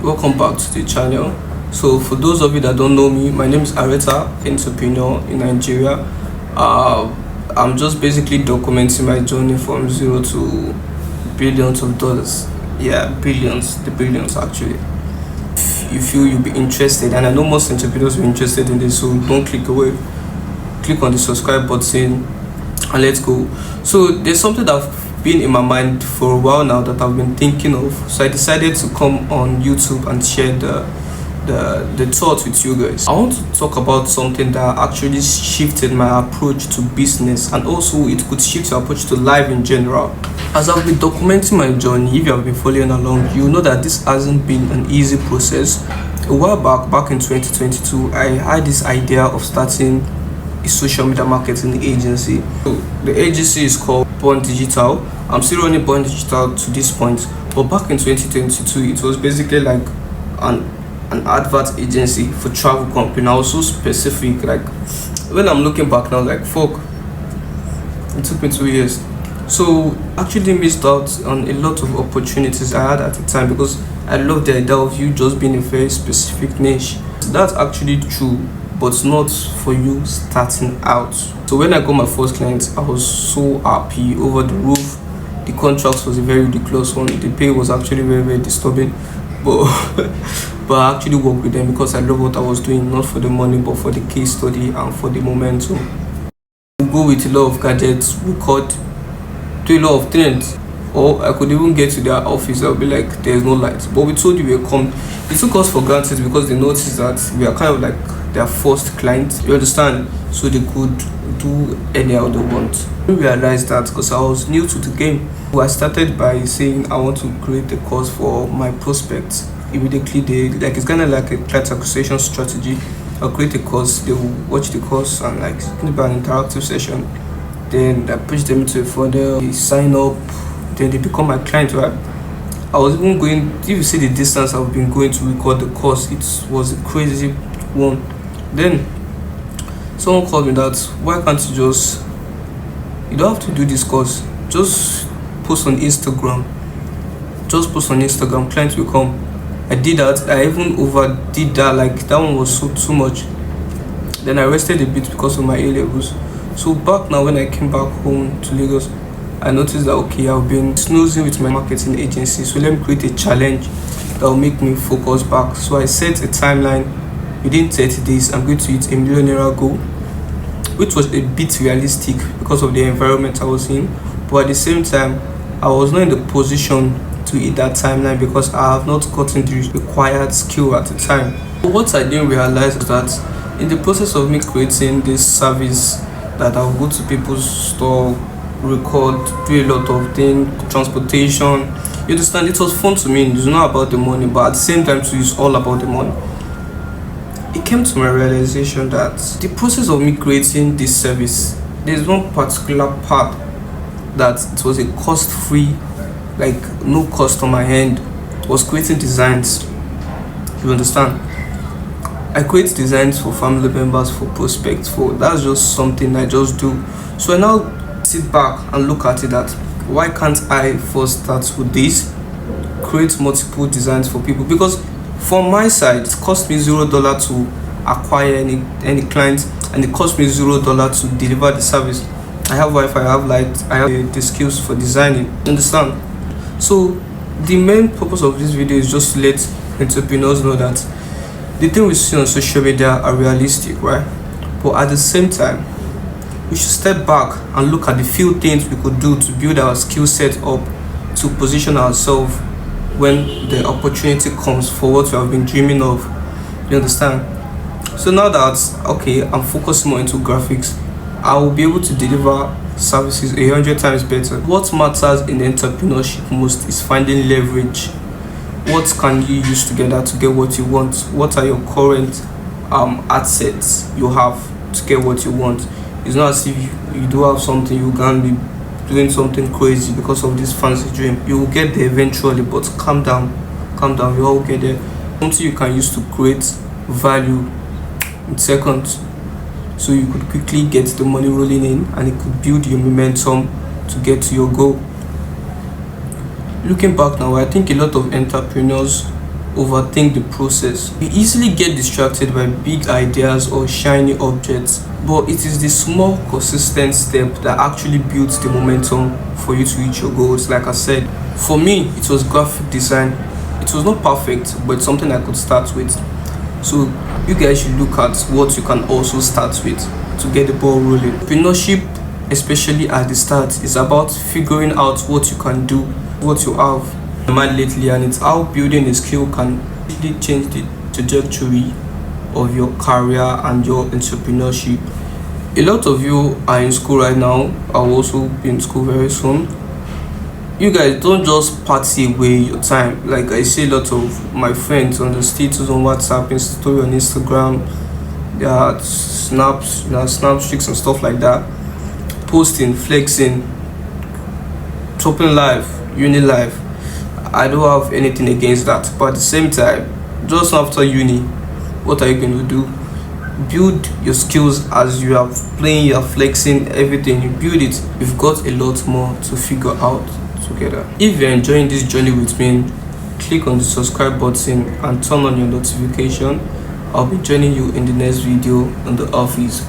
Welcome back to the channel. So for those of you that don't know me, my name is Areta, entrepreneur in Nigeria. I'm just basically documenting my journey from zero to billions of dollars. Yeah, billions, the billions actually. If you feel you'll be interested, and I know most entrepreneurs will be interested in this, so don't click away. Click on the subscribe button and let's go. So there's something that been in my mind for a while now that I've been thinking of. So I decided to come on YouTube and share the thoughts with you guys. I want to talk about something that actually shifted my approach to business, and also it could shift your approach to life in general. As I've been documenting my journey, if you have been following along, you know that this hasn't been an easy process. A while back in 2022, I had this idea of starting a social media marketing agency. So the agency is called Born Digital. I'm still running Born Digital to this point, but back in 2022 it was basically like an advert agency for travel company. And I was so specific, like when I'm looking back now, like fuck, it took me 2 years. So actually missed out on a lot of opportunities I had at the time, because I love the idea of you just being a very specific niche. That's actually true, but not for you starting out. So when I got my first client, I was so happy, over the roof. The contract was a very ridiculous one. The pay was actually very disturbing, but but I actually worked with them because I love what I was doing, not for the money but for the case study and for the momentum. We go with a lot of gadgets, record, do a lot of things. Or I could even get to their office, I'll be like, there's no light, but we told you we'll come. It took us for granted because they noticed that we are kind of like their first client, you understand, so they could do anyhow they want. I realized that because I was new to the game. I started by saying I want to create a course for my prospects. Immediately it's kind of like a client acquisition strategy. I'll create a course, they will watch the course and like maybe an interactive session, then I push them into a funnel, they sign up, then they become my client, right? I was even going, if you see the distance I've been going to record the course, it was a crazy one. Then someone called me that, why can't you you don't have to do this course, just post on Instagram, clients will come. I did that. I even overdid that, like that one was so too much. Then I rested a bit because of my A levels. So back now, when I came back home to Lagos, I noticed that okay, I've been snoozing with my marketing agency, so let me create a challenge that will make me focus back. So I set a timeline. Within 30 days I'm going to hit $1 million goal, which was a bit realistic because of the environment I was in, but at the same time I was not in the position to hit that timeline because I have not gotten the required skill at the time. But what I didn't realize is that in the process of me creating this service, that I'll go to people's store, record, do a lot of things, transportation, you understand, it was fun to me. It's not about the money, but at the same time too, it's all about the money. It came to my realization that the process of me creating this service, there's one particular part that it was a cost-free, like no cost on my end, was creating designs. You understand? I create designs for family members, for prospects, for that's just something I just do. So I now sit back and look at it that why can't I first start with this, create multiple designs for people, because from my side it cost me $0 to acquire any clients, and it cost me $0 to deliver the service. I have Wi-Fi, I have light, I have the skills for designing, you understand? So the main purpose of this video is just to let entrepreneurs know that the things we see on social media are realistic, right? But at the same time, we should step back and look at the few things we could do to build our skill set up, to position ourselves when the opportunity comes for what we have been dreaming of. You understand? So now that okay, I'm focused more into graphics, I will be able to deliver services 100 times better. What matters in entrepreneurship most is finding leverage. What can you use together to get what you want? What are your current assets you have to get what you want? It's not as if you do have something, you can be doing something crazy because of this fancy dream. You will get there eventually, but calm down, you all get there. Something you can use to create value in seconds, so you could quickly get the money rolling in and it could build your momentum to get to your goal. Looking back now, I think a lot of entrepreneurs overthink the process. We easily get distracted by big ideas or shiny objects, but it is the small, consistent step that actually builds the momentum for you to reach your goals. Like I said, for me, it was graphic design. It was not perfect, but it's something I could start with. So you guys should look at what you can also start with to get the ball rolling. Entrepreneurship, especially at the start, is about figuring out what you can do, what you have mind lately, and it's how building a skill can really change the trajectory of your career and your entrepreneurship. A lot of you are in school right now. I'll also be in school very soon. You guys don't just party away your time. Like I see a lot of my friends on the status on WhatsApp and story on Instagram, their snaps, snap streaks and stuff like that, posting, flexing, chopping life, uni life. I don't have anything against that, but at the same time, just after uni, what are you going to do? Build your skills as you are playing, you are flexing, everything. You build it. You've got a lot more to figure out together. If you're enjoying this journey with me, click on the subscribe button and turn on your notification. I'll be joining you in the next video on the office.